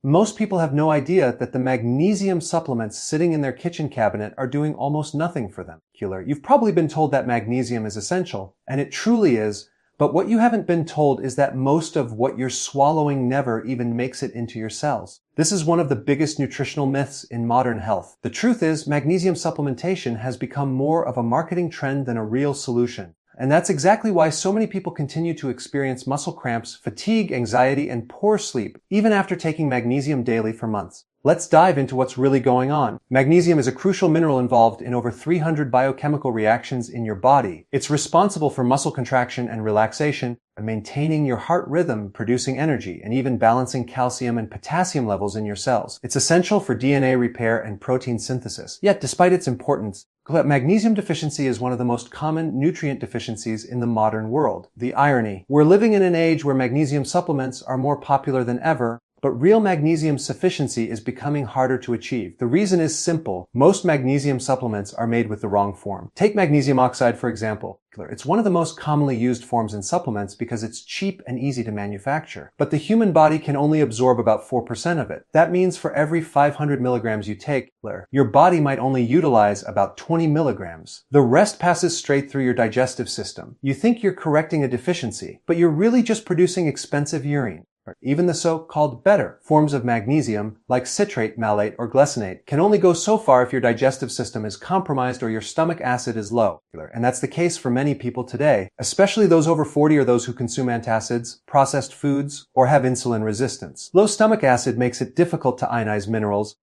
Most people have no idea that the magnesium supplements sitting in their kitchen cabinet are doing almost nothing for them. You've probably been told that magnesium is essential, and it truly is, but what you haven't been told is that most of what you're swallowing never even makes it into your cells. This is one of the biggest nutritional myths in modern health. The truth is, magnesium supplementation has become more of a marketing trend than a real solution. And that's exactly why so many people continue to experience muscle cramps, fatigue, anxiety, and poor sleep, even after taking magnesium daily for months. Let's dive into what's really going on. Magnesium is a crucial mineral involved in over 300 biochemical reactions in your body. It's responsible for muscle contraction and relaxation, maintaining your heart rhythm, producing energy, and even balancing calcium and potassium levels in your cells. It's essential for DNA repair and protein synthesis. Yet, despite its importance, magnesium deficiency is one of the most common nutrient deficiencies in the modern world. The irony: we're living in an age where magnesium supplements are more popular than ever, but real magnesium sufficiency is becoming harder to achieve. The reason is simple. Most magnesium supplements are made with the wrong form. Take magnesium oxide, for example. It's one of the most commonly used forms in supplements because it's cheap and easy to manufacture. But the human body can only absorb about 4% of it. That means for every 500 milligrams you take, your body might only utilize about 20 milligrams. The rest passes straight through your digestive system. You think you're correcting a deficiency, but you're really just producing expensive urine. Even the so-called better forms of magnesium, like citrate, malate, or glycinate, can only go so far if your digestive system is compromised or your stomach acid is low. And that's the case for many people today, especially those over 40 or those who consume antacids, processed foods, or have insulin resistance. Low stomach acid makes it difficult to ionize minerals,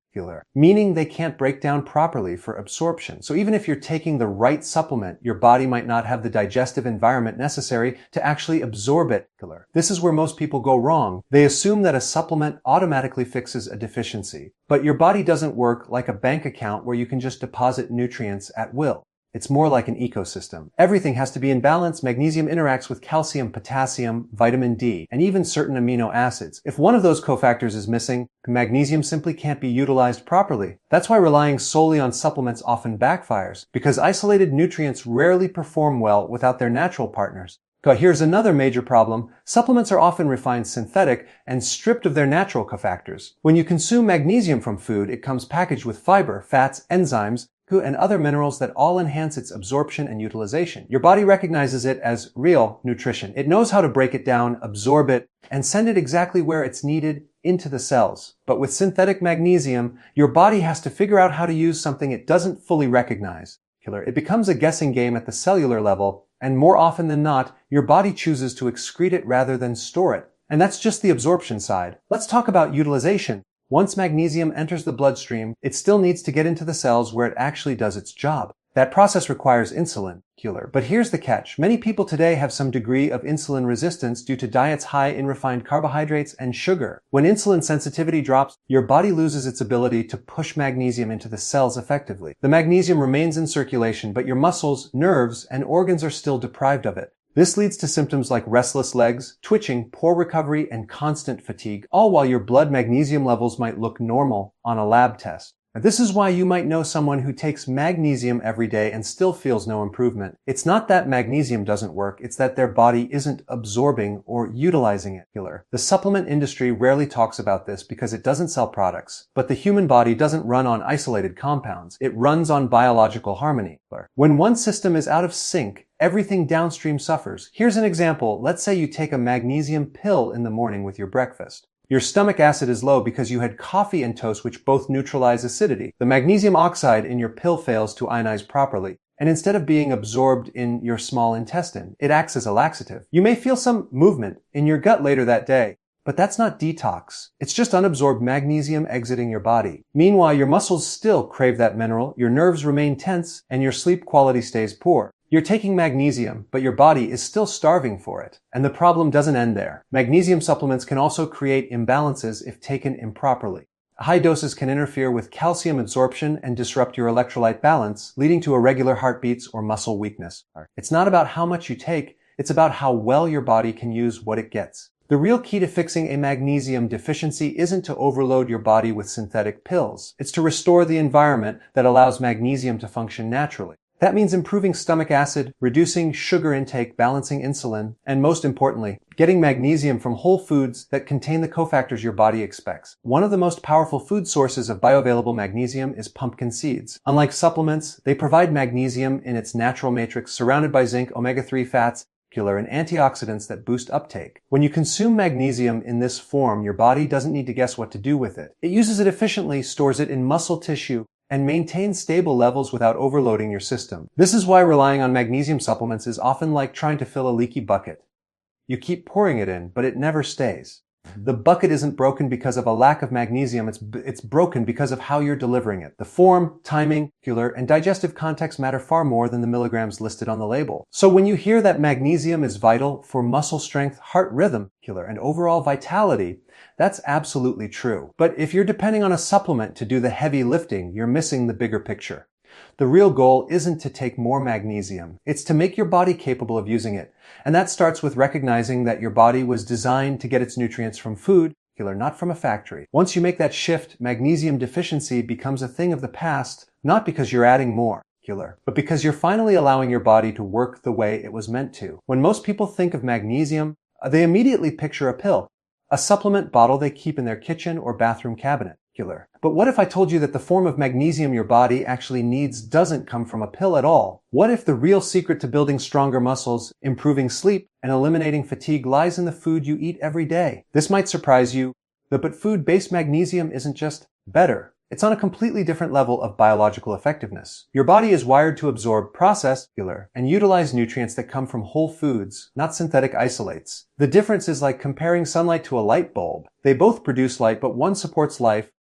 meaning they can't break down properly for absorption. So even if you're taking the right supplement, your body might not have the digestive environment necessary to actually absorb it. This is where most people go wrong. They assume that a supplement automatically fixes a deficiency. But your body doesn't work like a bank account where you can just deposit nutrients at will. It's more like an ecosystem. Everything has to be in balance. Magnesium interacts with calcium, potassium, vitamin D, and even certain amino acids. If one of those cofactors is missing, magnesium simply can't be utilized properly. That's why relying solely on supplements often backfires, because isolated nutrients rarely perform well without their natural partners. Here's another major problem. Supplements are often refined synthetic and stripped of their natural cofactors. When you consume magnesium from food, it comes packaged with fiber, fats, enzymes, and other minerals that all enhance its absorption and utilization. Your body recognizes it as real nutrition. It knows how to break it down, absorb it, and send it exactly where it's needed into the cells. But with synthetic magnesium, your body has to figure out how to use something it doesn't fully recognize. It becomes a guessing game at the cellular level, and more often than not, your body chooses to excrete it rather than store it. And that's just the absorption side. Let's talk about utilization. Once magnesium enters the bloodstream, it still needs to get into the cells where it actually does its job. That process requires insulin. But here's the catch. Many people today have some degree of insulin resistance due to diets high in refined carbohydrates and sugar. When insulin sensitivity drops, your body loses its ability to push magnesium into the cells effectively. The magnesium remains in circulation, but your muscles, nerves, and organs are still deprived of it. This leads to symptoms like restless legs, twitching, poor recovery, and constant fatigue, all while your blood magnesium levels might look normal on a lab test. This is why you might know someone who takes magnesium every day and still feels no improvement. It's not that magnesium doesn't work, it's that their body isn't absorbing or utilizing it. The supplement industry rarely talks about this because it doesn't sell products. But the human body doesn't run on isolated compounds. It runs on biological harmony. When one system is out of sync, everything downstream suffers. Here's an example. Let's say you take a magnesium pill in the morning with your breakfast. Your stomach acid is low because you had coffee and toast, which both neutralize acidity. The magnesium oxide in your pill fails to ionize properly, and instead of being absorbed in your small intestine, it acts as a laxative. You may feel some movement in your gut later that day, but that's not detox. It's just unabsorbed magnesium exiting your body. Meanwhile, your muscles still crave that mineral, your nerves remain tense, and your sleep quality stays poor. You're taking magnesium, but your body is still starving for it. And the problem doesn't end there. Magnesium supplements can also create imbalances if taken improperly. High doses can interfere with calcium absorption and disrupt your electrolyte balance, leading to irregular heartbeats or muscle weakness. It's not about how much you take, it's about how well your body can use what it gets. The real key to fixing a magnesium deficiency isn't to overload your body with synthetic pills. It's to restore the environment that allows magnesium to function naturally. That means improving stomach acid, reducing sugar intake, balancing insulin, and most importantly, getting magnesium from whole foods that contain the cofactors your body expects. One of the most powerful food sources of bioavailable magnesium is pumpkin seeds. Unlike supplements, they provide magnesium in its natural matrix surrounded by zinc, omega-3 fats, and antioxidants that boost uptake. When you consume magnesium in this form, your body doesn't need to guess what to do with it. It uses it efficiently, stores it in muscle tissue, and maintain stable levels without overloading your system. This is why relying on magnesium supplements is often like trying to fill a leaky bucket. You keep pouring it in, but it never stays. The bucket isn't broken because of a lack of magnesium, it's broken because of how you're delivering it. The form, timing, and digestive context matter far more than the milligrams listed on the label. So when you hear that magnesium is vital for muscle strength, heart rhythm, and overall vitality, that's absolutely true. But if you're depending on a supplement to do the heavy lifting, you're missing the bigger picture. The real goal isn't to take more magnesium. It's to make your body capable of using it. And that starts with recognizing that your body was designed to get its nutrients from food, not from a factory. Once you make that shift, magnesium deficiency becomes a thing of the past, not because you're adding more, but because you're finally allowing your body to work the way it was meant to. When most people think of magnesium, they immediately picture a pill, a supplement bottle they keep in their kitchen or bathroom cabinet. But what if I told you that the form of magnesium your body actually needs doesn't come from a pill at all? What if the real secret to building stronger muscles, improving sleep, and eliminating fatigue lies in the food you eat every day? This might surprise you, but food-based magnesium isn't just better. It's on a completely different level of biological effectiveness. Your body is wired to absorb, process, and utilize nutrients that come from whole foods, not synthetic isolates. The difference is like comparing sunlight to a light bulb. They both produce light, but one supports life,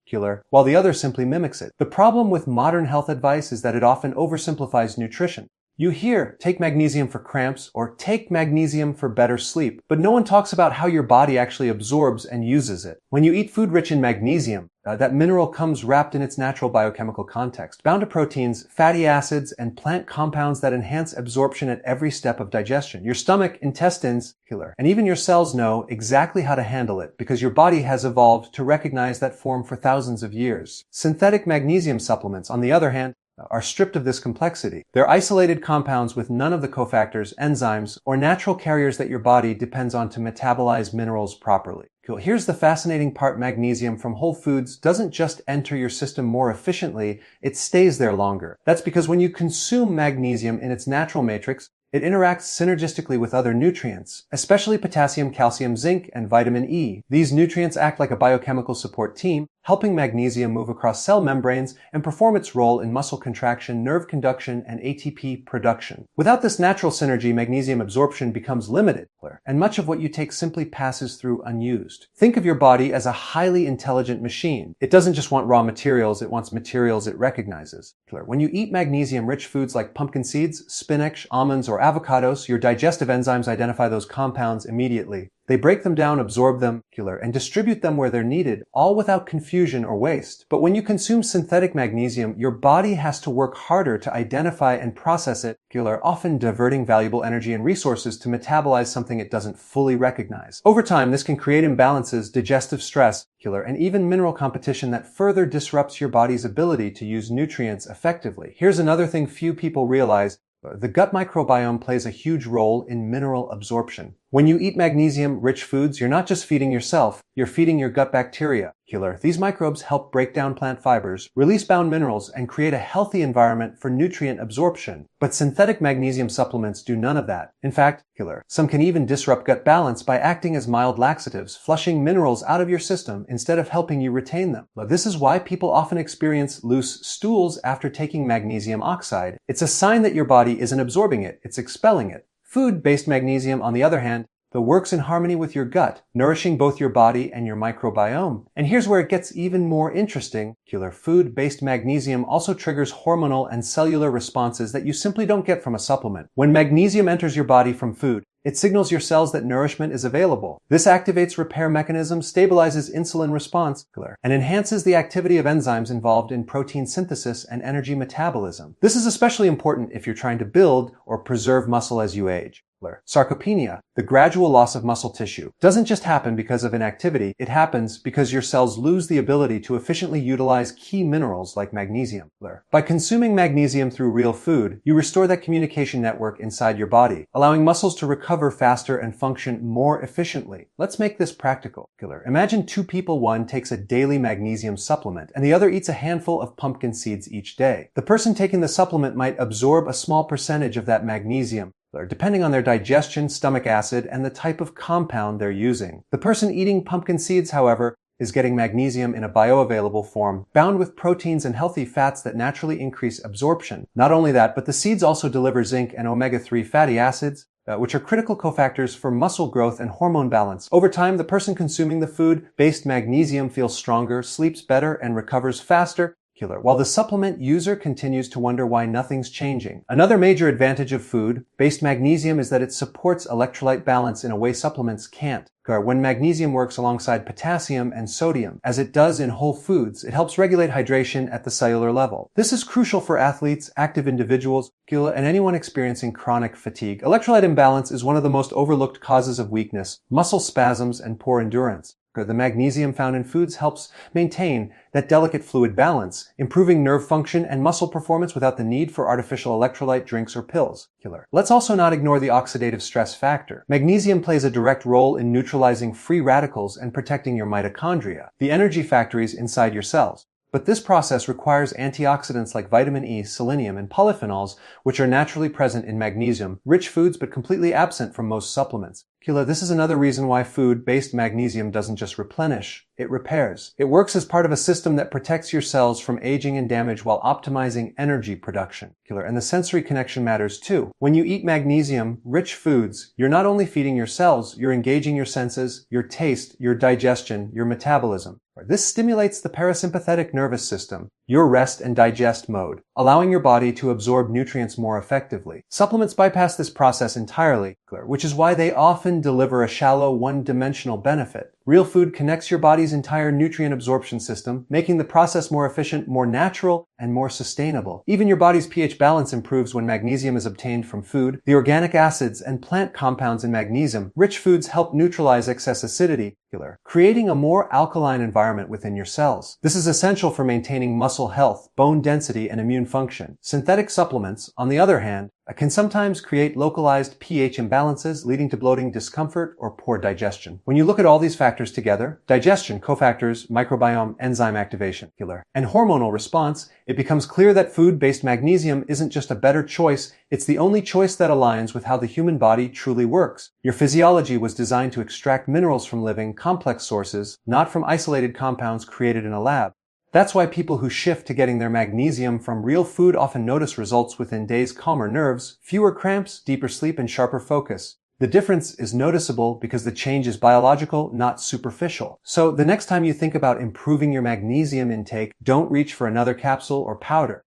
while the other simply mimics it. The problem with modern health advice is that it often oversimplifies nutrition. You hear, take magnesium for cramps, or take magnesium for better sleep, but no one talks about how your body actually absorbs and uses it. When you eat food rich in magnesium, that mineral comes wrapped in its natural biochemical context, bound to proteins, fatty acids, and plant compounds that enhance absorption at every step of digestion. Your stomach, intestines, and even your cells know exactly how to handle it because your body has evolved to recognize that form for thousands of years. Synthetic magnesium supplements, on the other hand, are stripped of this complexity. They're isolated compounds with none of the cofactors, enzymes, or natural carriers that your body depends on to metabolize minerals properly. Here's the fascinating part: magnesium from whole foods doesn't just enter your system more efficiently, it stays there longer. That's because when you consume magnesium in its natural matrix, it interacts synergistically with other nutrients, especially potassium, calcium, zinc, and vitamin E. These nutrients act like a biochemical support team, helping magnesium move across cell membranes and perform its role in muscle contraction, nerve conduction, and ATP production. Without this natural synergy, magnesium absorption becomes limited, and much of what you take simply passes through unused. Think of your body as a highly intelligent machine. It doesn't just want raw materials, it wants materials it recognizes. When you eat magnesium-rich foods like pumpkin seeds, spinach, almonds, or avocados, your digestive enzymes identify those compounds immediately. They break them down, absorb them, and distribute them where they're needed, all without confusion or waste. But when you consume synthetic magnesium, your body has to work harder to identify and process it, often diverting valuable energy and resources to metabolize something it doesn't fully recognize. Over time, this can create imbalances, digestive stress, and even mineral competition that further disrupts your body's ability to use nutrients effectively. Here's another thing few people realize. The gut microbiome plays a huge role in mineral absorption. When you eat magnesium-rich foods, you're not just feeding yourself, you're feeding your gut bacteria. These microbes help break down plant fibers, release bound minerals, and create a healthy environment for nutrient absorption. But synthetic magnesium supplements do none of that. In fact, some can even disrupt gut balance by acting as mild laxatives, flushing minerals out of your system instead of helping you retain them. But this is why people often experience loose stools after taking magnesium oxide. It's a sign that your body isn't absorbing it, it's expelling it. Food-based magnesium, on the other hand, that works in harmony with your gut, nourishing both your body and your microbiome. And here's where it gets even more interesting. Food-based magnesium also triggers hormonal and cellular responses that you simply don't get from a supplement. When magnesium enters your body from food, it signals your cells that nourishment is available. This activates repair mechanisms, stabilizes insulin response, and enhances the activity of enzymes involved in protein synthesis and energy metabolism. This is especially important if you're trying to build or preserve muscle as you age. Sarcopenia, the gradual loss of muscle tissue, doesn't just happen because of inactivity, it happens because your cells lose the ability to efficiently utilize key minerals like magnesium. By consuming magnesium through real food, you restore that communication network inside your body, allowing muscles to recover faster and function more efficiently. Let's make this practical. Imagine two people, one takes a daily magnesium supplement and the other eats a handful of pumpkin seeds each day. The person taking the supplement might absorb a small percentage of that magnesium, depending on their digestion, stomach acid, and the type of compound they're using. The person eating pumpkin seeds, however, is getting magnesium in a bioavailable form, bound with proteins and healthy fats that naturally increase absorption. Not only that, but the seeds also deliver zinc and omega-3 fatty acids, which are critical cofactors for muscle growth and hormone balance. Over time, the person consuming the food-based magnesium feels stronger, sleeps better, and recovers faster, while the supplement user continues to wonder why nothing's changing. Another major advantage of food-based magnesium is that it supports electrolyte balance in a way supplements can't. When magnesium works alongside potassium and sodium, as it does in whole foods, it helps regulate hydration at the cellular level. This is crucial for athletes, active individuals, and anyone experiencing chronic fatigue. Electrolyte imbalance is one of the most overlooked causes of weakness, muscle spasms, and poor endurance. The magnesium found in foods helps maintain that delicate fluid balance, improving nerve function and muscle performance without the need for artificial electrolyte drinks or pills. Let's also not ignore the oxidative stress factor. Magnesium plays a direct role in neutralizing free radicals and protecting your mitochondria, the energy factories inside your cells. But this process requires antioxidants like vitamin E, selenium, and polyphenols, which are naturally present in magnesium-rich foods but completely absent from most supplements. This is another reason why food-based magnesium doesn't just replenish, it repairs. It works as part of a system that protects your cells from aging and damage while optimizing energy production. And the sensory connection matters too. When you eat magnesium-rich foods, you're not only feeding your cells, you're engaging your senses, your taste, your digestion, your metabolism. This stimulates the parasympathetic nervous system, your rest and digest mode, allowing your body to absorb nutrients more effectively. Supplements bypass this process entirely, which is why they often deliver a shallow, one-dimensional benefit. Real food connects your body's entire nutrient absorption system, making the process more efficient, more natural, and more sustainable. Even your body's pH balance improves when magnesium is obtained from food. The organic acids and plant compounds in magnesium-rich foods help neutralize excess acidity, creating a more alkaline environment within your cells. This is essential for maintaining muscle health, bone density, and immune function. Synthetic supplements, on the other hand, can sometimes create localized pH imbalances, leading to bloating, discomfort, or poor digestion. When you look at all these factors together, digestion, cofactors, microbiome, enzyme activation, and hormonal response, it becomes clear that food-based magnesium isn't just a better choice, it's the only choice that aligns with how the human body truly works. Your physiology was designed to extract minerals from living, complex sources, not from isolated compounds created in a lab. That's why people who shift to getting their magnesium from real food often notice results within days: calmer nerves, fewer cramps, deeper sleep, and sharper focus. The difference is noticeable because the change is biological, not superficial. So the next time you think about improving your magnesium intake, don't reach for another capsule or powder.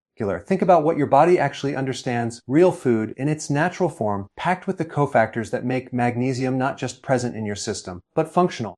Think about what your body actually understands: real food in its natural form, packed with the cofactors that make magnesium not just present in your system, but functional.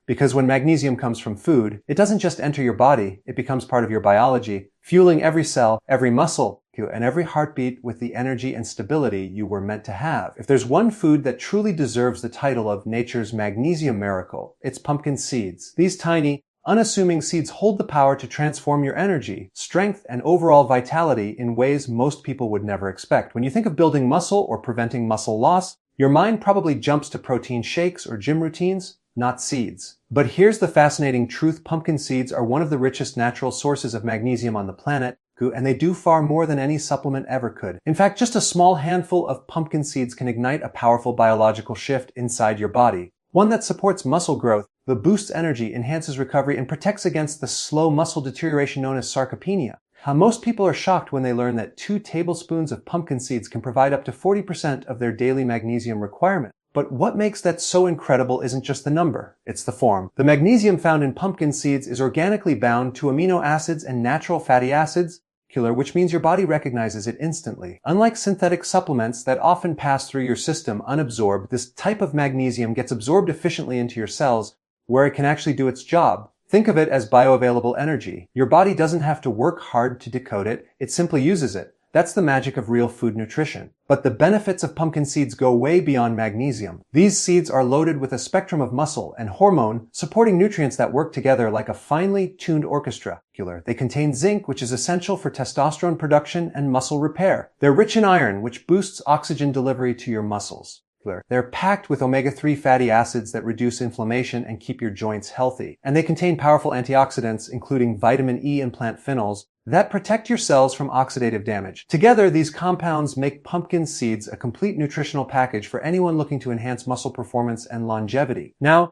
Because when magnesium comes from food, it doesn't just enter your body, it becomes part of your biology, fueling every cell, every muscle, and every heartbeat with the energy and stability you were meant to have. If there's one food that truly deserves the title of nature's magnesium miracle, it's pumpkin seeds. These tiny, unassuming seeds hold the power to transform your energy, strength, and overall vitality in ways most people would never expect. When you think of building muscle or preventing muscle loss, your mind probably jumps to protein shakes or gym routines, not seeds. But here's the fascinating truth: pumpkin seeds are one of the richest natural sources of magnesium on the planet, and they do far more than any supplement ever could. In fact, just a small handful of pumpkin seeds can ignite a powerful biological shift inside your body. One that supports muscle growth, that boosts energy, enhances recovery, and protects against the slow muscle deterioration known as sarcopenia. Most people are shocked when they learn that 2 tablespoons of pumpkin seeds can provide up to 40% of their daily magnesium requirement. But what makes that so incredible isn't just the number, it's the form. The magnesium found in pumpkin seeds is organically bound to amino acids and natural fatty acids, which means your body recognizes it instantly. Unlike synthetic supplements that often pass through your system unabsorbed, this type of magnesium gets absorbed efficiently into your cells, where it can actually do its job. Think of it as bioavailable energy. Your body doesn't have to work hard to decode it, it simply uses it. That's the magic of real food nutrition. But the benefits of pumpkin seeds go way beyond magnesium. These seeds are loaded with a spectrum of muscle and hormone supporting nutrients that work together like a finely tuned orchestra. They contain zinc, which is essential for testosterone production and muscle repair. They're rich in iron, which boosts oxygen delivery to your muscles. They're packed with omega-3 fatty acids that reduce inflammation and keep your joints healthy. And they contain powerful antioxidants, including vitamin E and plant phenols, that protect your cells from oxidative damage. Together, these compounds make pumpkin seeds a complete nutritional package for anyone looking to enhance muscle performance and longevity. Now,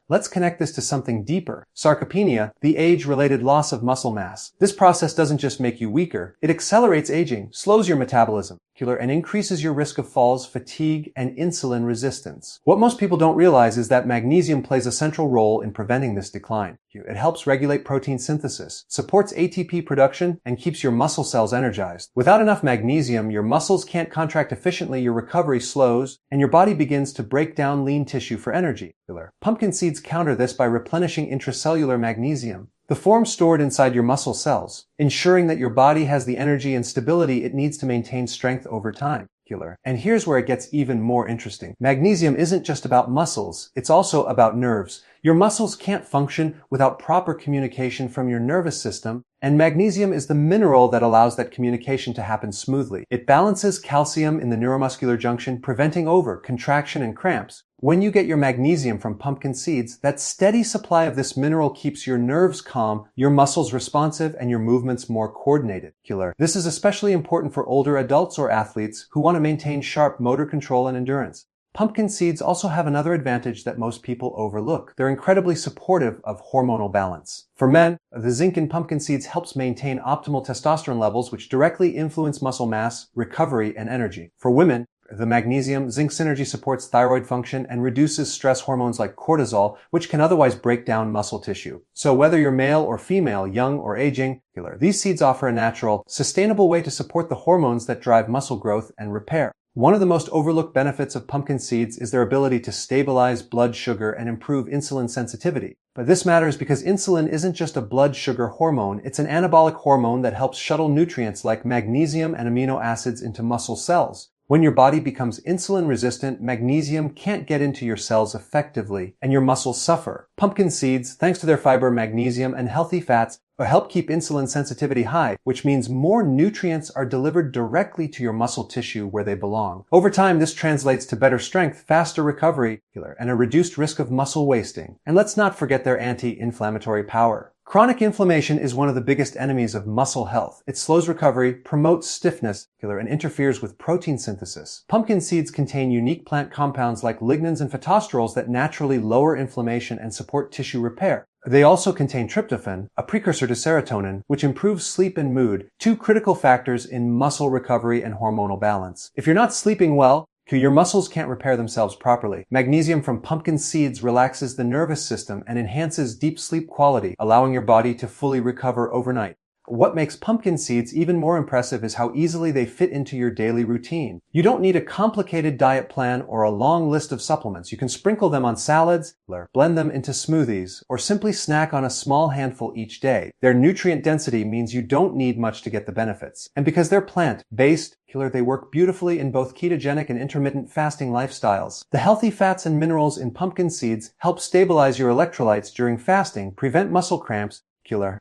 let's connect this to something deeper. Sarcopenia, the age-related loss of muscle mass. This process doesn't just make you weaker, it accelerates aging, slows your metabolism, and increases your risk of falls, fatigue, and insulin resistance. What most people don't realize is that magnesium plays a central role in preventing this decline. It helps regulate protein synthesis, supports ATP production, and keeps your muscle cells energized. Without enough magnesium, your muscles can't contract efficiently, your recovery slows, and your body begins to break down lean tissue for energy. Pumpkin seeds counter this by replenishing intracellular magnesium, the form stored inside your muscle cells, ensuring that your body has the energy and stability it needs to maintain strength over time. And here's where it gets even more interesting. Magnesium isn't just about muscles, it's also about nerves. Your muscles can't function without proper communication from your nervous system, and magnesium is the mineral that allows that communication to happen smoothly. It balances calcium in the neuromuscular junction, preventing contraction and cramps. When you get your magnesium from pumpkin seeds, that steady supply of this mineral keeps your nerves calm, your muscles responsive, and your movements more coordinated. This is especially important for older adults or athletes who want to maintain sharp motor control and endurance. Pumpkin seeds also have another advantage that most people overlook. They're incredibly supportive of hormonal balance. For men, the zinc in pumpkin seeds helps maintain optimal testosterone levels, which directly influence muscle mass, recovery, and energy. For women, the magnesium-zinc synergy supports thyroid function and reduces stress hormones like cortisol, which can otherwise break down muscle tissue. So whether you're male or female, young or aging, these seeds offer a natural, sustainable way to support the hormones that drive muscle growth and repair. One of the most overlooked benefits of pumpkin seeds is their ability to stabilize blood sugar and improve insulin sensitivity. But this matters because insulin isn't just a blood sugar hormone, it's an anabolic hormone that helps shuttle nutrients like magnesium and amino acids into muscle cells. When your body becomes insulin resistant, magnesium can't get into your cells effectively, and your muscles suffer. Pumpkin seeds, thanks to their fiber, magnesium, and healthy fats, help keep insulin sensitivity high, which means more nutrients are delivered directly to your muscle tissue where they belong. Over time, this translates to better strength, faster recovery, and a reduced risk of muscle wasting. And let's not forget their anti-inflammatory power. Chronic inflammation is one of the biggest enemies of muscle health. It slows recovery, promotes stiffness, and interferes with protein synthesis. Pumpkin seeds contain unique plant compounds like lignans and phytosterols that naturally lower inflammation and support tissue repair. They also contain tryptophan, a precursor to serotonin, which improves sleep and mood, two critical factors in muscle recovery and hormonal balance. If you're not sleeping well, your muscles can't repair themselves properly. Magnesium from pumpkin seeds relaxes the nervous system and enhances deep sleep quality, allowing your body to fully recover overnight. What makes pumpkin seeds even more impressive is how easily they fit into your daily routine. You don't need a complicated diet plan or a long list of supplements. You can sprinkle them on salads, blend them into smoothies, or simply snack on a small handful each day. Their nutrient density means you don't need much to get the benefits. And because they're plant-based, they work beautifully in both ketogenic and intermittent fasting lifestyles. The healthy fats and minerals in pumpkin seeds help stabilize your electrolytes during fasting, prevent muscle cramps,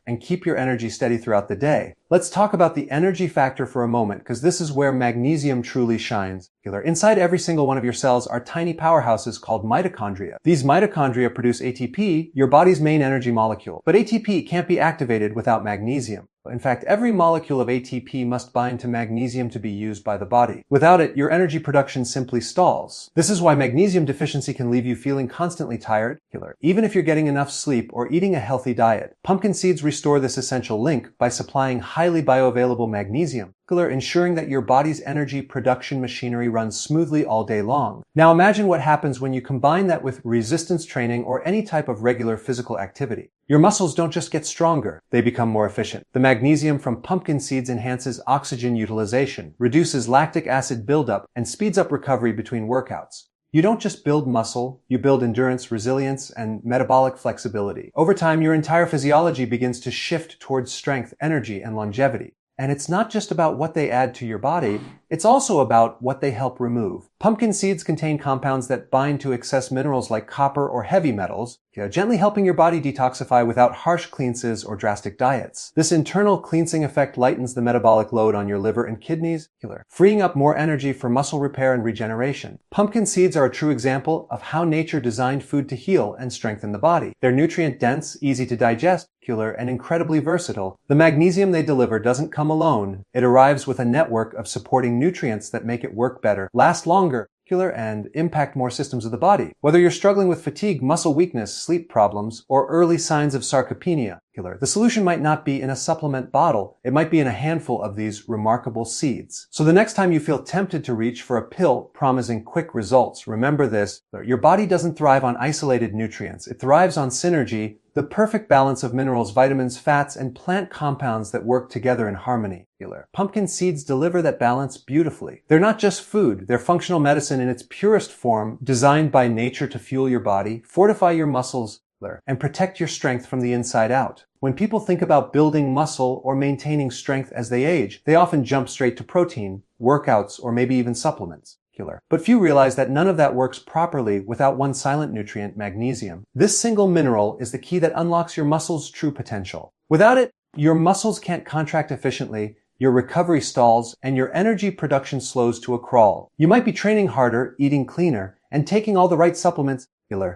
and keep your energy steady throughout the day. Let's talk about the energy factor for a moment, because this is where magnesium truly shines. Inside every single one of your cells are tiny powerhouses called mitochondria. These mitochondria produce ATP, your body's main energy molecule. But ATP can't be activated without magnesium. In fact, every molecule of ATP must bind to magnesium to be used by the body. Without it, your energy production simply stalls. This is why magnesium deficiency can leave you feeling constantly tired, even if you're getting enough sleep or eating a healthy diet. Pumpkin seeds restore this essential link by supplying highly bioavailable magnesium, ensuring that your body's energy production machinery runs smoothly all day long. Now imagine what happens when you combine that with resistance training or any type of regular physical activity. Your muscles don't just get stronger, they become more efficient. The magnesium from pumpkin seeds enhances oxygen utilization, reduces lactic acid buildup, and speeds up recovery between workouts. You don't just build muscle, you build endurance, resilience, and metabolic flexibility. Over time, your entire physiology begins to shift towards strength, energy, and longevity. And it's not just about what they add to your body, it's also about what they help remove. Pumpkin seeds contain compounds that bind to excess minerals like copper or heavy metals, gently helping your body detoxify without harsh cleanses or drastic diets. This internal cleansing effect lightens the metabolic load on your liver and kidneys, freeing up more energy for muscle repair and regeneration. Pumpkin seeds are a true example of how nature designed food to heal and strengthen the body. They're nutrient-dense, easy to digest, and incredibly versatile. The magnesium they deliver doesn't come alone. It arrives with a network of supporting nutrients that make it work better, last longer, and impact more systems of the body. Whether you're struggling with fatigue, muscle weakness, sleep problems, or early signs of sarcopenia, the solution might not be in a supplement bottle. It might be in a handful of these remarkable seeds. So the next time you feel tempted to reach for a pill promising quick results, remember this: your body doesn't thrive on isolated nutrients. It thrives on synergy, the perfect balance of minerals, vitamins, fats, and plant compounds that work together in harmony. Pumpkin seeds deliver that balance beautifully. They're not just food, they're functional medicine in its purest form, designed by nature to fuel your body, fortify your muscles, and protect your strength from the inside out. When people think about building muscle or maintaining strength as they age, they often jump straight to protein, workouts, or maybe even supplements. But few realize that none of that works properly without one silent nutrient, magnesium. This single mineral is the key that unlocks your muscles' true potential. Without it, your muscles can't contract efficiently, your recovery stalls, and your energy production slows to a crawl. You might be training harder, eating cleaner, and taking all the right supplements,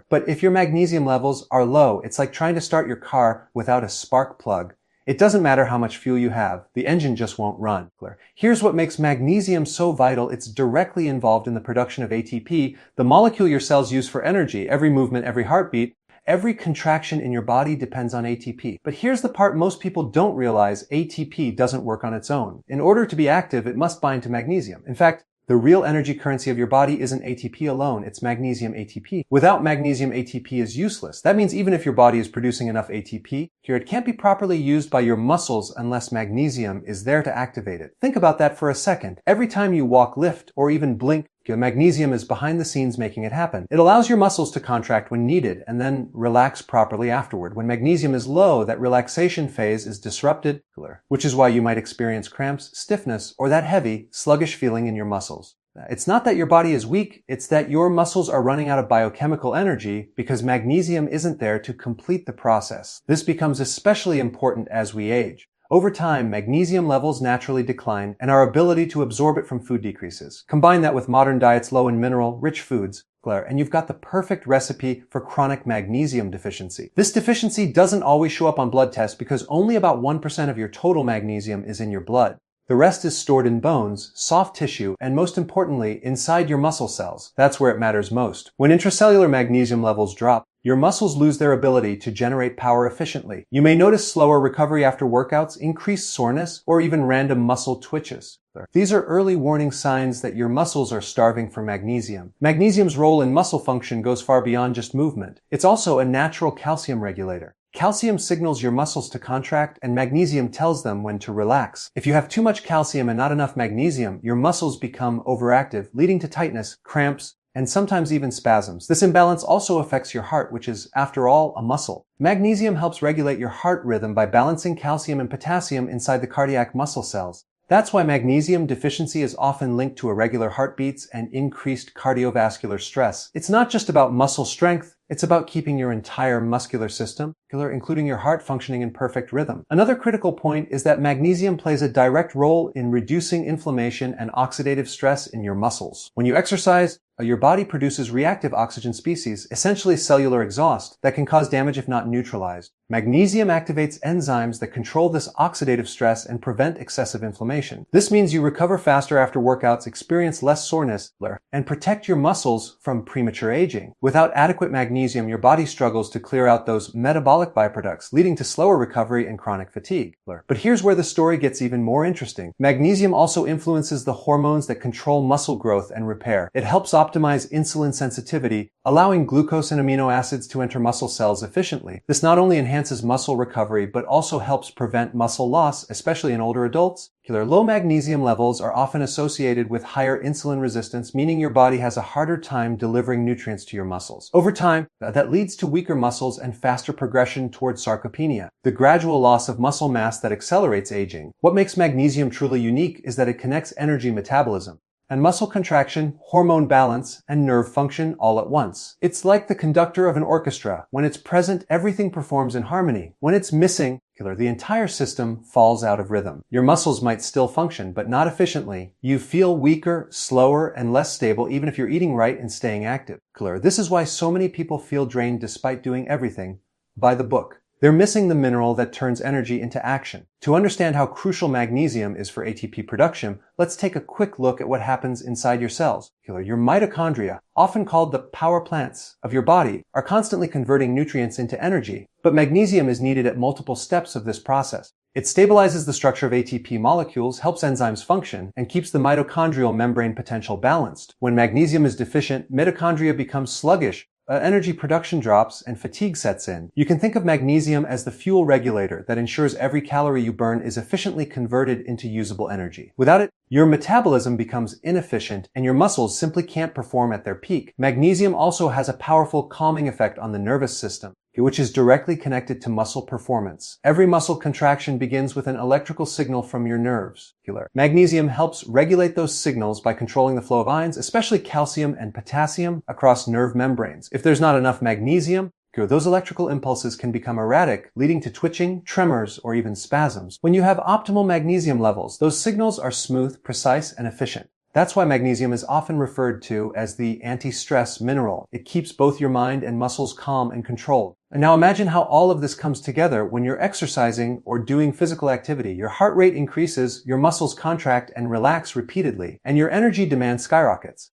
but if your magnesium levels are low, it's like trying to start your car without a spark plug. It doesn't matter how much fuel you have, the engine just won't run. Here's what makes magnesium so vital: it's directly involved in the production of ATP, the molecule your cells use for energy. Every movement, every heartbeat, every contraction in your body depends on ATP. But here's the part most people don't realize: ATP doesn't work on its own. In order to be active, it must bind to magnesium. In fact, the real energy currency of your body isn't ATP alone, it's magnesium ATP. Without magnesium, ATP is useless. That means even if your body is producing enough ATP, it can't be properly used by your muscles unless magnesium is there to activate it. Think about that for a second. Every time you walk, lift, or even blink, magnesium is behind the scenes making it happen. It allows your muscles to contract when needed and then relax properly afterward. When magnesium is low, that relaxation phase is disrupted, which is why you might experience cramps, stiffness, or that heavy, sluggish feeling in your muscles. It's not that your body is weak, it's that your muscles are running out of biochemical energy because magnesium isn't there to complete the process. This becomes especially important as we age. Over time, magnesium levels naturally decline and our ability to absorb it from food decreases. Combine that with modern diets low in mineral-rich foods, and you've got the perfect recipe for chronic magnesium deficiency. This deficiency doesn't always show up on blood tests because only about 1% of your total magnesium is in your blood. The rest is stored in bones, soft tissue, and most importantly, inside your muscle cells. That's where it matters most. When intracellular magnesium levels drop, your muscles lose their ability to generate power efficiently. You may notice slower recovery after workouts, increased soreness, or even random muscle twitches. These are early warning signs that your muscles are starving for magnesium. Magnesium's role in muscle function goes far beyond just movement. It's also a natural calcium regulator. Calcium signals your muscles to contract, and magnesium tells them when to relax. If you have too much calcium and not enough magnesium, your muscles become overactive, leading to tightness, cramps, and sometimes even spasms. This imbalance also affects your heart, which is, after all, a muscle. Magnesium helps regulate your heart rhythm by balancing calcium and potassium inside the cardiac muscle cells. That's why magnesium deficiency is often linked to irregular heartbeats and increased cardiovascular stress. It's not just about muscle strength, it's about keeping your entire muscular system, including your heart, functioning in perfect rhythm. Another critical point is that magnesium plays a direct role in reducing inflammation and oxidative stress in your muscles. When you exercise, your body produces reactive oxygen species, essentially cellular exhaust, that can cause damage if not neutralized. Magnesium activates enzymes that control this oxidative stress and prevent excessive inflammation. This means you recover faster after workouts, experience less soreness, and protect your muscles from premature aging. Without adequate magnesium, your body struggles to clear out those metabolic byproducts, leading to slower recovery and chronic fatigue. But here's where the story gets even more interesting. Magnesium also influences the hormones that control muscle growth and repair. It helps optimize insulin sensitivity, allowing glucose and amino acids to enter muscle cells efficiently. This not only enhances muscle recovery, but also helps prevent muscle loss, especially in older adults, Low magnesium levels are often associated with higher insulin resistance, meaning your body has a harder time delivering nutrients to your muscles. Over time, that leads to weaker muscles and faster progression towards sarcopenia, the gradual loss of muscle mass that accelerates aging. What makes magnesium truly unique is that it connects energy metabolism and muscle contraction, hormone balance, and nerve function all at once. It's like the conductor of an orchestra. When it's present, everything performs in harmony. When it's missing, the entire system falls out of rhythm. Your muscles might still function, but not efficiently. You feel weaker, slower, and less stable even if you're eating right and staying active. This is why so many people feel drained despite doing everything by the book. They're missing the mineral that turns energy into action. To understand how crucial magnesium is for ATP production, let's take a quick look at what happens inside your cells. Your mitochondria, often called the power plants of your body, are constantly converting nutrients into energy, but magnesium is needed at multiple steps of this process. It stabilizes the structure of ATP molecules, helps enzymes function, and keeps the mitochondrial membrane potential balanced. When magnesium is deficient, mitochondria become sluggish, energy production drops, and fatigue sets in. You can think of magnesium as the fuel regulator that ensures every calorie you burn is efficiently converted into usable energy. Without it, your metabolism becomes inefficient and your muscles simply can't perform at their peak. Magnesium also has a powerful calming effect on the nervous system, which is directly connected to muscle performance. Every muscle contraction begins with an electrical signal from your nerves. Magnesium helps regulate those signals by controlling the flow of ions, especially calcium and potassium, across nerve membranes. If there's not enough magnesium, those electrical impulses can become erratic, leading to twitching, tremors, or even spasms. When you have optimal magnesium levels, those signals are smooth, precise, and efficient. That's why magnesium is often referred to as the anti-stress mineral. It keeps both your mind and muscles calm and controlled. And now imagine how all of this comes together when you're exercising or doing physical activity. Your heart rate increases, your muscles contract and relax repeatedly, and your energy demand skyrockets.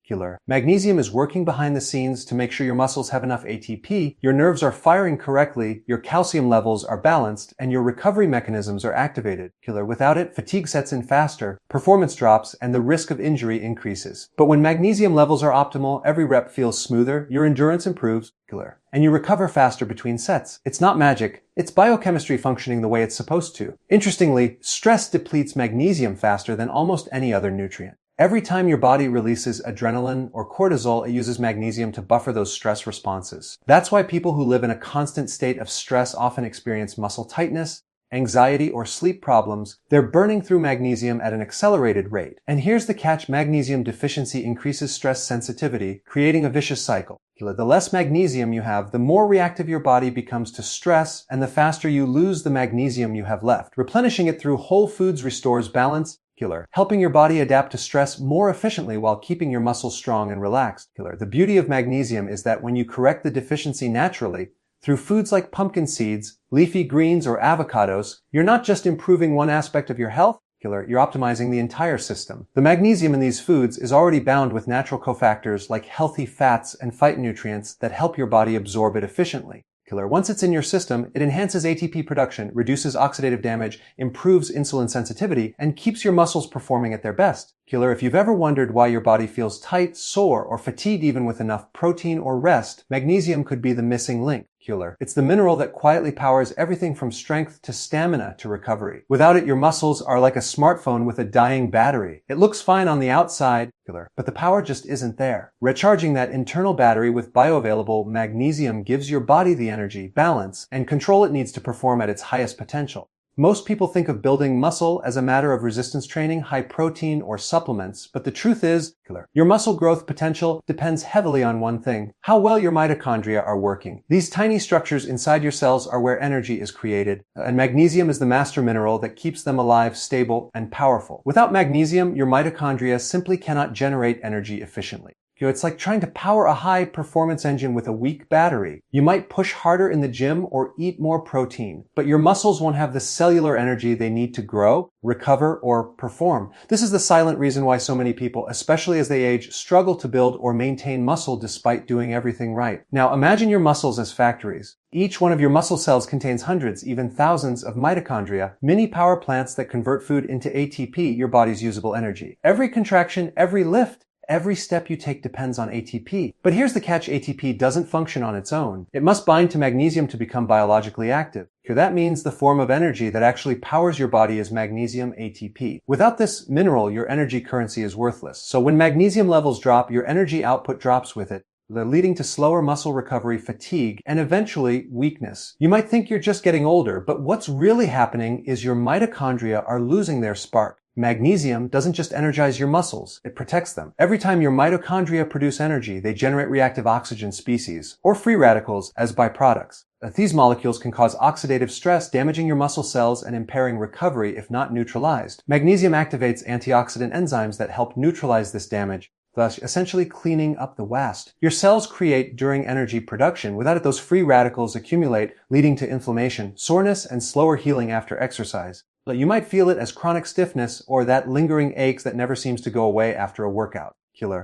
Magnesium is working behind the scenes to make sure your muscles have enough ATP, your nerves are firing correctly, your calcium levels are balanced, and your recovery mechanisms are activated. Without it, fatigue sets in faster, performance drops, and the risk of injury increases. But when magnesium levels are optimal, every rep feels smoother, your endurance improves, and you recover faster between sets. It's not magic, it's biochemistry functioning the way it's supposed to. Interestingly, stress depletes magnesium faster than almost any other nutrient. Every time your body releases adrenaline or cortisol, it uses magnesium to buffer those stress responses. That's why people who live in a constant state of stress often experience muscle tightness, anxiety, or sleep problems. They're burning through magnesium at an accelerated rate. And here's the catch: magnesium deficiency increases stress sensitivity, creating a vicious cycle. The less magnesium you have, the more reactive your body becomes to stress, and the faster you lose the magnesium you have left. Replenishing it through whole foods restores balance, helping your body adapt to stress more efficiently while keeping your muscles strong and relaxed. The beauty of magnesium is that when you correct the deficiency naturally, through foods like pumpkin seeds, leafy greens, or avocados, you're not just improving one aspect of your health, you're optimizing the entire system. The magnesium in these foods is already bound with natural cofactors like healthy fats and phytonutrients that help your body absorb it efficiently. Once it's in your system, it enhances ATP production, reduces oxidative damage, improves insulin sensitivity, and keeps your muscles performing at their best. If you've ever wondered why your body feels tight, sore, or fatigued even with enough protein or rest, magnesium could be the missing link. It's the mineral that quietly powers everything from strength to stamina to recovery. Without it, your muscles are like a smartphone with a dying battery. It looks fine on the outside, but the power just isn't there. Recharging that internal battery with bioavailable magnesium gives your body the energy, balance, and control it needs to perform at its highest potential. Most people think of building muscle as a matter of resistance training, high protein, or supplements, but the truth is, your muscle growth potential depends heavily on one thing: how well your mitochondria are working. These tiny structures inside your cells are where energy is created, and magnesium is the master mineral that keeps them alive, stable, and powerful. Without magnesium, your mitochondria simply cannot generate energy efficiently. It's like trying to power a high-performance engine with a weak battery. You might push harder in the gym or eat more protein, but your muscles won't have the cellular energy they need to grow, recover, or perform. This is the silent reason why so many people, especially as they age, struggle to build or maintain muscle despite doing everything right. Now, imagine your muscles as factories. Each one of your muscle cells contains hundreds, even thousands of mitochondria, mini power plants that convert food into ATP, your body's usable energy. Every contraction, every lift, Every step you take depends on ATP. But here's the catch: ATP doesn't function on its own. It must bind to magnesium to become biologically active. That means the form of energy that actually powers your body is magnesium ATP. Without this mineral, your energy currency is worthless. So when magnesium levels drop, your energy output drops with it, leading to slower muscle recovery, fatigue, and eventually weakness. You might think you're just getting older, but what's really happening is your mitochondria are losing their spark. Magnesium doesn't just energize your muscles, it protects them. Every time your mitochondria produce energy, they generate reactive oxygen species, or free radicals, as byproducts. These molecules can cause oxidative stress, damaging your muscle cells and impairing recovery if not neutralized. Magnesium activates antioxidant enzymes that help neutralize this damage, thus essentially cleaning up the waste your cells create during energy production. Without it, those free radicals accumulate, leading to inflammation, soreness, and slower healing after exercise. You might feel it as chronic stiffness or that lingering aches that never seems to go away after a workout.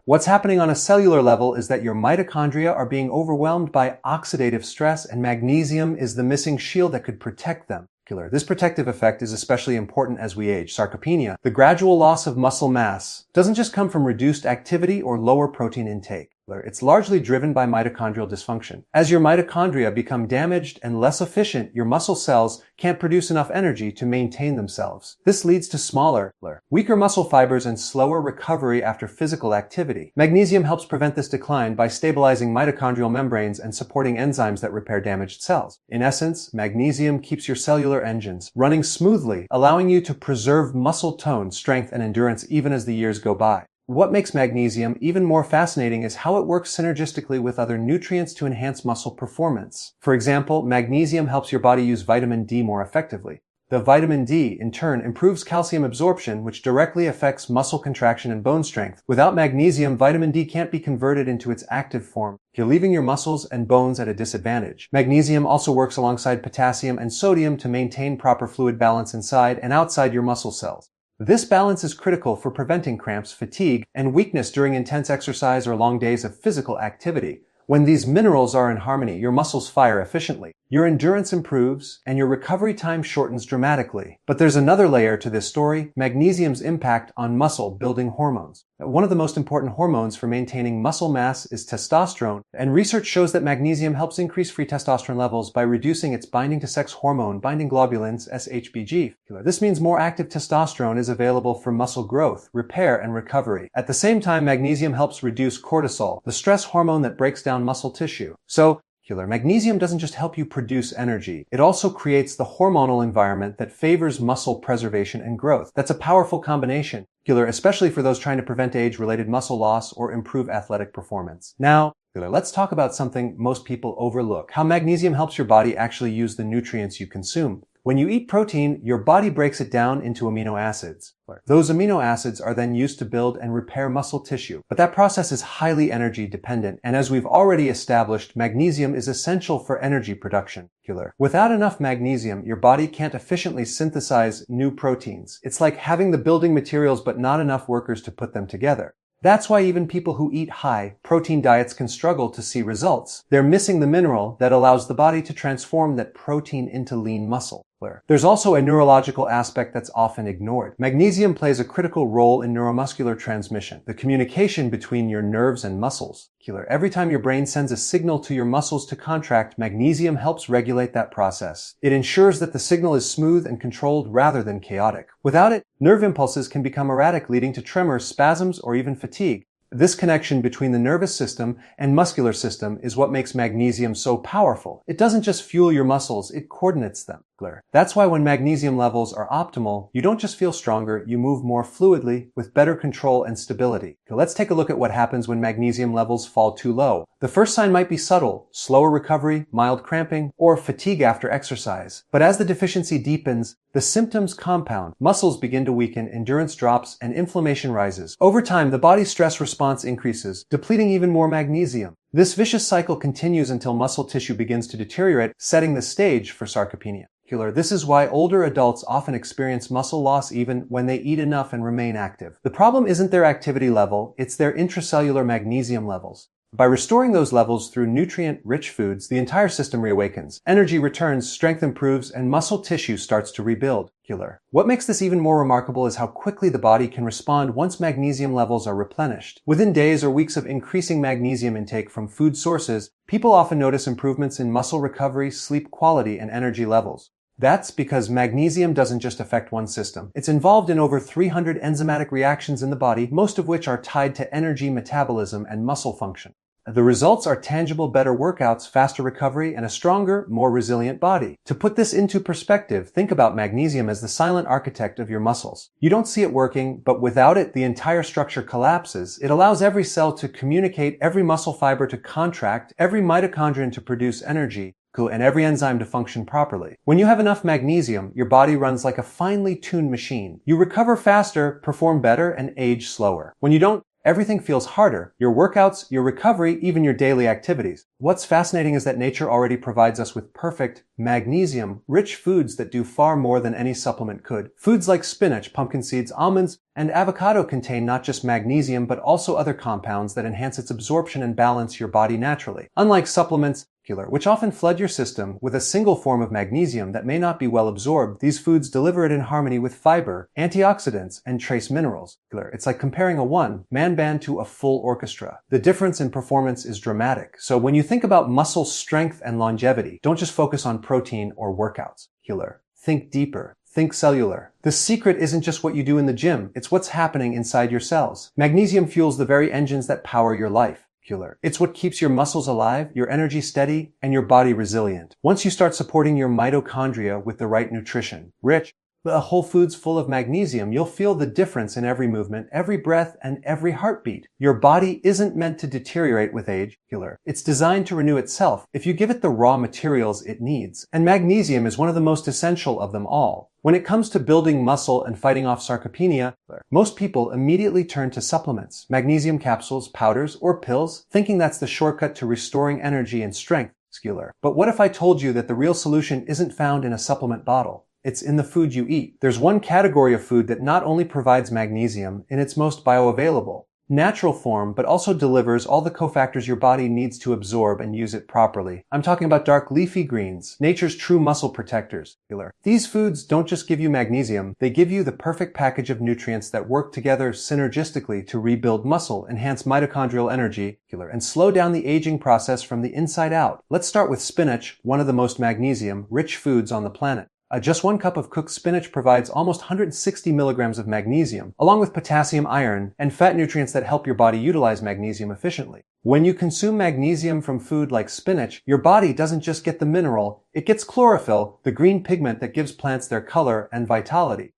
What's happening on a cellular level is that your mitochondria are being overwhelmed by oxidative stress, and magnesium is the missing shield that could protect them. This protective effect is especially important as we age. Sarcopenia, the gradual loss of muscle mass, doesn't just come from reduced activity or lower protein intake. It's largely driven by mitochondrial dysfunction. As your mitochondria become damaged and less efficient, your muscle cells can't produce enough energy to maintain themselves. This leads to smaller, weaker muscle fibers and slower recovery after physical activity. Magnesium helps prevent this decline by stabilizing mitochondrial membranes and supporting enzymes that repair damaged cells. In essence, magnesium keeps your cellular engines running smoothly, allowing you to preserve muscle tone, strength, and endurance even as the years go by. What makes magnesium even more fascinating is how it works synergistically with other nutrients to enhance muscle performance. For example, magnesium helps your body use vitamin D more effectively. The vitamin D, in turn, improves calcium absorption, which directly affects muscle contraction and bone strength. Without magnesium, vitamin D can't be converted into its active form, leaving your muscles and bones at a disadvantage. Magnesium also works alongside potassium and sodium to maintain proper fluid balance inside and outside your muscle cells. This balance is critical for preventing cramps, fatigue, and weakness during intense exercise or long days of physical activity. When these minerals are in harmony, your muscles fire efficiently, your endurance improves, and your recovery time shortens dramatically. But there's another layer to this story: magnesium's impact on muscle-building hormones. One of the most important hormones for maintaining muscle mass is testosterone, and research shows that magnesium helps increase free testosterone levels by reducing its binding to sex hormone binding globulins, SHBG. This means more active testosterone is available for muscle growth, repair, and recovery. At the same time, magnesium helps reduce cortisol, the stress hormone that breaks down muscle tissue. So, magnesium doesn't just help you produce energy, it also creates the hormonal environment that favors muscle preservation and growth. That's a powerful combination, especially for those trying to prevent age-related muscle loss or improve athletic performance. Now, let's talk about something most people overlook: how magnesium helps your body actually use the nutrients you consume. When you eat protein, your body breaks it down into amino acids. Those amino acids are then used to build and repair muscle tissue. But that process is highly energy dependent, and as we've already established, magnesium is essential for energy production. Without enough magnesium, your body can't efficiently synthesize new proteins. It's like having the building materials but not enough workers to put them together. That's why even people who eat high protein diets can struggle to see results. They're missing the mineral that allows the body to transform that protein into lean muscle. There's also a neurological aspect that's often ignored. Magnesium plays a critical role in neuromuscular transmission, the communication between your nerves and muscles. Every time your brain sends a signal to your muscles to contract, magnesium helps regulate that process. It ensures that the signal is smooth and controlled rather than chaotic. Without it, nerve impulses can become erratic, leading to tremors, spasms, or even fatigue. This connection between the nervous system and muscular system is what makes magnesium so powerful. It doesn't just fuel your muscles, it coordinates them. That's why when magnesium levels are optimal, you don't just feel stronger, you move more fluidly with better control and stability. Let's take a look at what happens when magnesium levels fall too low. The first sign might be subtle: slower recovery, mild cramping, or fatigue after exercise. But as the deficiency deepens, the symptoms compound. Muscles begin to weaken, endurance drops, and inflammation rises. Over time, the body's stress response increases, depleting even more magnesium. This vicious cycle continues until muscle tissue begins to deteriorate, setting the stage for sarcopenia. This is why older adults often experience muscle loss even when they eat enough and remain active. The problem isn't their activity level, it's their intracellular magnesium levels. By restoring those levels through nutrient-rich foods, the entire system reawakens. Energy returns, strength improves, and muscle tissue starts to rebuild. What makes this even more remarkable is how quickly the body can respond once magnesium levels are replenished. Within days or weeks of increasing magnesium intake from food sources, people often notice improvements in muscle recovery, sleep quality, and energy levels. That's because magnesium doesn't just affect one system. It's involved in over 300 enzymatic reactions in the body, most of which are tied to energy metabolism and muscle function. The results are tangible, better workouts, faster recovery, and a stronger, more resilient body. To put this into perspective, think about magnesium as the silent architect of your muscles. You don't see it working, but without it, the entire structure collapses. It allows every cell to communicate, every muscle fiber to contract, every mitochondrion to produce energy, and every enzyme to function properly. When you have enough magnesium, your body runs like a finely tuned machine. You recover faster, perform better, and age slower. When you don't, everything feels harder. Your workouts, your recovery, even your daily activities. What's fascinating is that nature already provides us with perfect, magnesium-rich foods that do far more than any supplement could. Foods like spinach, pumpkin seeds, almonds, and avocado contain not just magnesium, but also other compounds that enhance its absorption and balance your body naturally. Unlike supplements, which often flood your system with a single form of magnesium that may not be well absorbed, these foods deliver it in harmony with fiber, antioxidants, and trace minerals. It's like comparing a one-man band to a full orchestra. The difference in performance is dramatic. So when you think about muscle strength and longevity, don't just focus on protein or workouts. Think deeper. Think cellular. The secret isn't just what you do in the gym, it's what's happening inside your cells. Magnesium fuels the very engines that power your life. It's what keeps your muscles alive, your energy steady, and your body resilient. Once you start supporting your mitochondria with the right nutrition, rich, whole foods full of magnesium, you'll feel the difference in every movement, every breath, and every heartbeat. Your body isn't meant to deteriorate with age. It's designed to renew itself if you give it the raw materials it needs. And magnesium is one of the most essential of them all. When it comes to building muscle and fighting off sarcopenia, most people immediately turn to supplements, magnesium capsules, powders, or pills, thinking that's the shortcut to restoring energy and strength. But what if I told you that the real solution isn't found in a supplement bottle? It's in the food you eat. There's one category of food that not only provides magnesium in its most bioavailable, natural form, but also delivers all the cofactors your body needs to absorb and use it properly. I'm talking about dark leafy greens, nature's true muscle protectors. These foods don't just give you magnesium, they give you the perfect package of nutrients that work together synergistically to rebuild muscle, enhance mitochondrial energy, and slow down the aging process from the inside out. Let's start with spinach, one of the most magnesium-rich foods on the planet. Just 1 cup of cooked spinach provides almost 160 milligrams of magnesium, along with potassium, iron, and fat nutrients that help your body utilize magnesium efficiently. When you consume magnesium from food like spinach, your body doesn't just get the mineral, it gets chlorophyll, the green pigment that gives plants their color and vitality.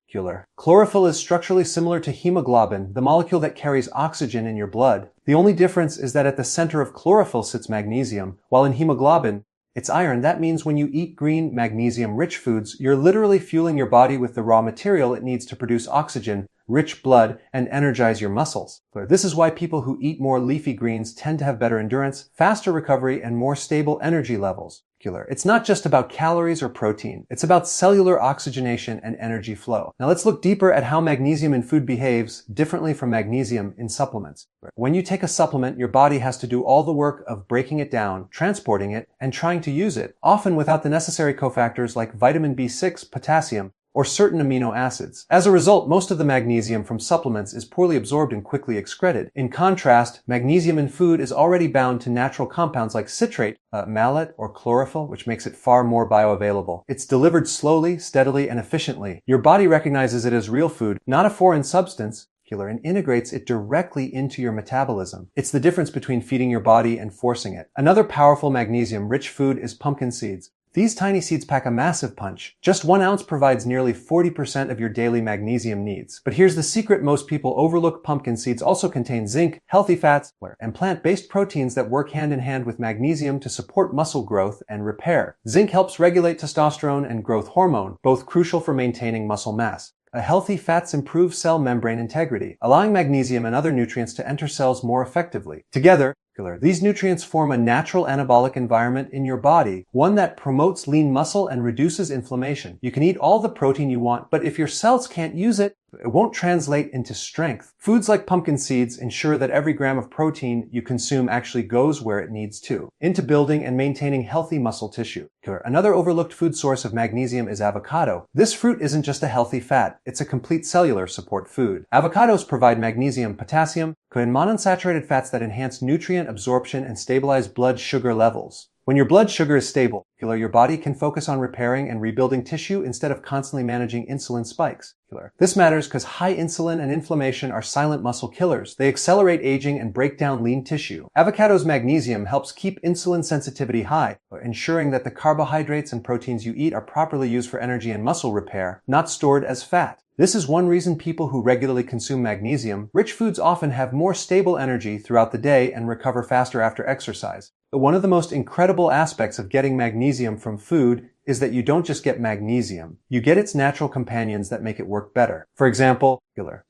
Chlorophyll is structurally similar to hemoglobin, the molecule that carries oxygen in your blood. The only difference is that at the center of chlorophyll sits magnesium, while in hemoglobin, it's iron. That means when you eat green, magnesium-rich foods, you're literally fueling your body with the raw material it needs to produce oxygen, rich blood, and energize your muscles. This is why people who eat more leafy greens tend to have better endurance, faster recovery, and more stable energy levels. It's not just about calories or protein. It's about cellular oxygenation and energy flow. Now let's look deeper at how magnesium in food behaves differently from magnesium in supplements. When you take a supplement, your body has to do all the work of breaking it down, transporting it, and trying to use it, often without the necessary cofactors like vitamin B6, potassium, or certain amino acids. As a result, most of the magnesium from supplements is poorly absorbed and quickly excreted. In contrast, magnesium in food is already bound to natural compounds like citrate, malate, or chlorophyll, which makes it far more bioavailable. It's delivered slowly, steadily, and efficiently. Your body recognizes it as real food, not a foreign substance, and integrates it directly into your metabolism. It's the difference between feeding your body and forcing it. Another powerful magnesium-rich food is pumpkin seeds. These tiny seeds pack a massive punch. Just 1 ounce provides nearly 40% of your daily magnesium needs. But here's the secret most people overlook: pumpkin seeds also contain zinc, healthy fats, and plant-based proteins that work hand in hand with magnesium to support muscle growth and repair. Zinc helps regulate testosterone and growth hormone, both crucial for maintaining muscle mass. Healthy fats improve cell membrane integrity, allowing magnesium and other nutrients to enter cells more effectively. Together, these nutrients form a natural anabolic environment in your body, one that promotes lean muscle and reduces inflammation. You can eat all the protein you want, but if your cells can't use it, It won't translate into strength. Foods like pumpkin seeds ensure that every gram of protein you consume actually goes where it needs to, into building and maintaining healthy muscle tissue. Another overlooked food source of magnesium is avocado. This fruit isn't just a healthy fat, it's a complete cellular support food. Avocados provide magnesium, potassium, and monounsaturated fats that enhance nutrient absorption and stabilize blood sugar levels. When your blood sugar is stable, your body can focus on repairing and rebuilding tissue instead of constantly managing insulin spikes. This matters because high insulin and inflammation are silent muscle killers. They accelerate aging and break down lean tissue. Avocado's magnesium helps keep insulin sensitivity high, ensuring that the carbohydrates and proteins you eat are properly used for energy and muscle repair, not stored as fat. This is one reason people who regularly consume magnesium-rich foods often have more stable energy throughout the day and recover faster after exercise. But one of the most incredible aspects of getting magnesium from food is that you don't just get magnesium. You get its natural companions that make it work better. For example,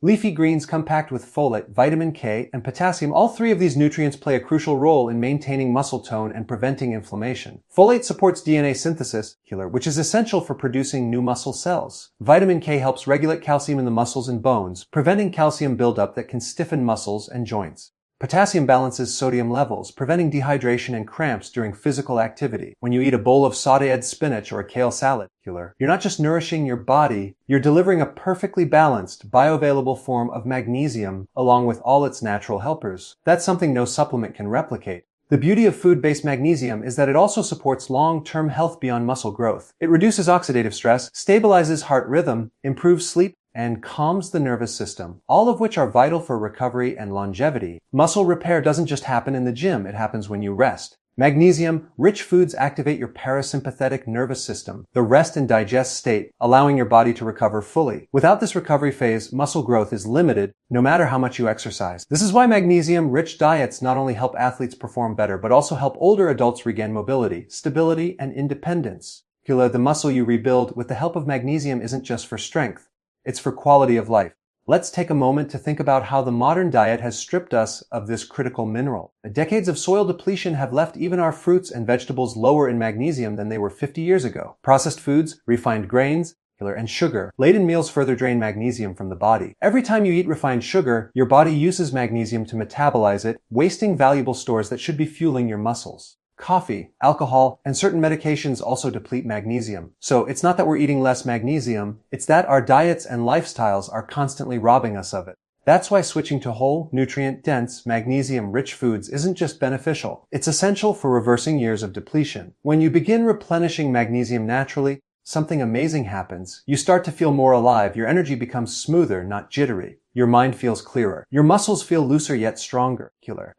leafy greens come packed with folate, vitamin K, and potassium. All three of these nutrients play a crucial role in maintaining muscle tone and preventing inflammation. Folate supports DNA synthesis, which is essential for producing new muscle cells. Vitamin K helps regulate calcium in the muscles and bones, preventing calcium buildup that can stiffen muscles and joints. Potassium balances sodium levels, preventing dehydration and cramps during physical activity. When you eat a bowl of sautéed spinach or a kale salad, you're not just nourishing your body, you're delivering a perfectly balanced, bioavailable form of magnesium along with all its natural helpers. That's something no supplement can replicate. The beauty of food-based magnesium is that it also supports long-term health beyond muscle growth. It reduces oxidative stress, stabilizes heart rhythm, improves sleep, and calms the nervous system, all of which are vital for recovery and longevity. Muscle repair doesn't just happen in the gym, it happens when you rest. Magnesium-rich foods activate your parasympathetic nervous system, the rest and digest state, allowing your body to recover fully. Without this recovery phase, muscle growth is limited, no matter how much you exercise. This is why magnesium-rich diets not only help athletes perform better, but also help older adults regain mobility, stability, and independence. The muscle you rebuild with the help of magnesium isn't just for strength. It's for quality of life. Let's take a moment to think about how the modern diet has stripped us of this critical mineral. Decades of soil depletion have left even our fruits and vegetables lower in magnesium than they were 50 years ago. Processed foods, refined grains, and sugar-laden meals further drain magnesium from the body. Every time you eat refined sugar, your body uses magnesium to metabolize it, wasting valuable stores that should be fueling your muscles. Coffee, alcohol, and certain medications also deplete magnesium. So it's not that we're eating less magnesium, it's that our diets and lifestyles are constantly robbing us of it. That's why switching to whole, nutrient-dense, magnesium-rich foods isn't just beneficial. It's essential for reversing years of depletion. When you begin replenishing magnesium naturally, something amazing happens. You start to feel more alive. Your energy becomes smoother, not jittery. Your mind feels clearer. Your muscles feel looser yet stronger.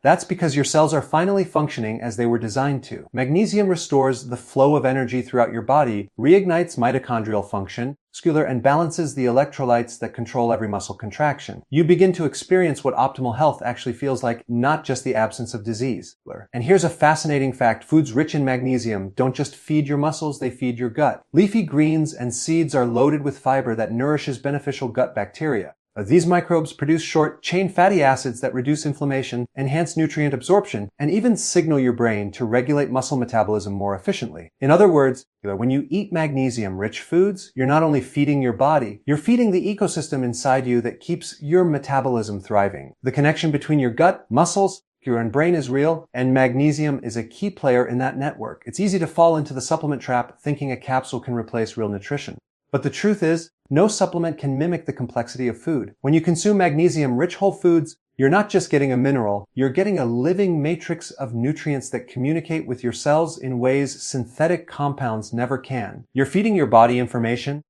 That's because your cells are finally functioning as they were designed to. Magnesium restores the flow of energy throughout your body, reignites mitochondrial function, and balances the electrolytes that control every muscle contraction. You begin to experience what optimal health actually feels like, not just the absence of disease. And here's a fascinating fact. Foods rich in magnesium don't just feed your muscles, they feed your gut. Leafy greens and seeds are loaded with fiber that nourishes beneficial gut bacteria. These microbes produce short-chain fatty acids that reduce inflammation, enhance nutrient absorption, and even signal your brain to regulate muscle metabolism more efficiently. In other words, when you eat magnesium-rich foods, you're not only feeding your body, you're feeding the ecosystem inside you that keeps your metabolism thriving. The connection between your gut, muscles, and brain is real, and magnesium is a key player in that network. It's easy to fall into the supplement trap thinking a capsule can replace real nutrition. But the truth is, no supplement can mimic the complexity of food. When you consume magnesium-rich whole foods, you're not just getting a mineral, you're getting a living matrix of nutrients that communicate with your cells in ways synthetic compounds never can. You're feeding your body information,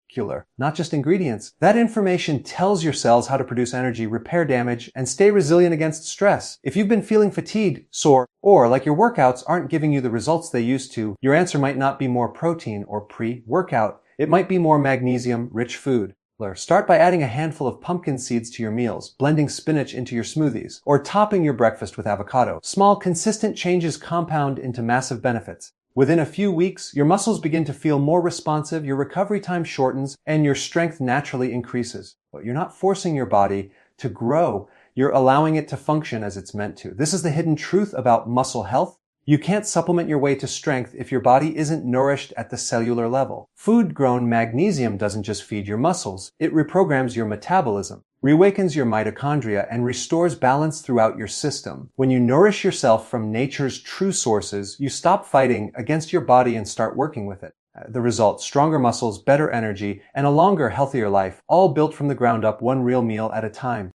not just ingredients. That information tells your cells how to produce energy, repair damage, and stay resilient against stress. If you've been feeling fatigued, sore, or like your workouts aren't giving you the results they used to, your answer might not be more protein or pre-workout. It might be more magnesium-rich food. Start by adding a handful of pumpkin seeds to your meals, blending spinach into your smoothies, or topping your breakfast with avocado. Small, consistent changes compound into massive benefits. Within a few weeks, your muscles begin to feel more responsive, your recovery time shortens, and your strength naturally increases. But you're not forcing your body to grow. You're allowing it to function as it's meant to. This is the hidden truth about muscle health. You can't supplement your way to strength if your body isn't nourished at the cellular level. Food-grown magnesium doesn't just feed your muscles, it reprograms your metabolism, reawakens your mitochondria, and restores balance throughout your system. When you nourish yourself from nature's true sources, you stop fighting against your body and start working with it. The result: stronger muscles, better energy, and a longer, healthier life, all built from the ground up, one real meal at a time.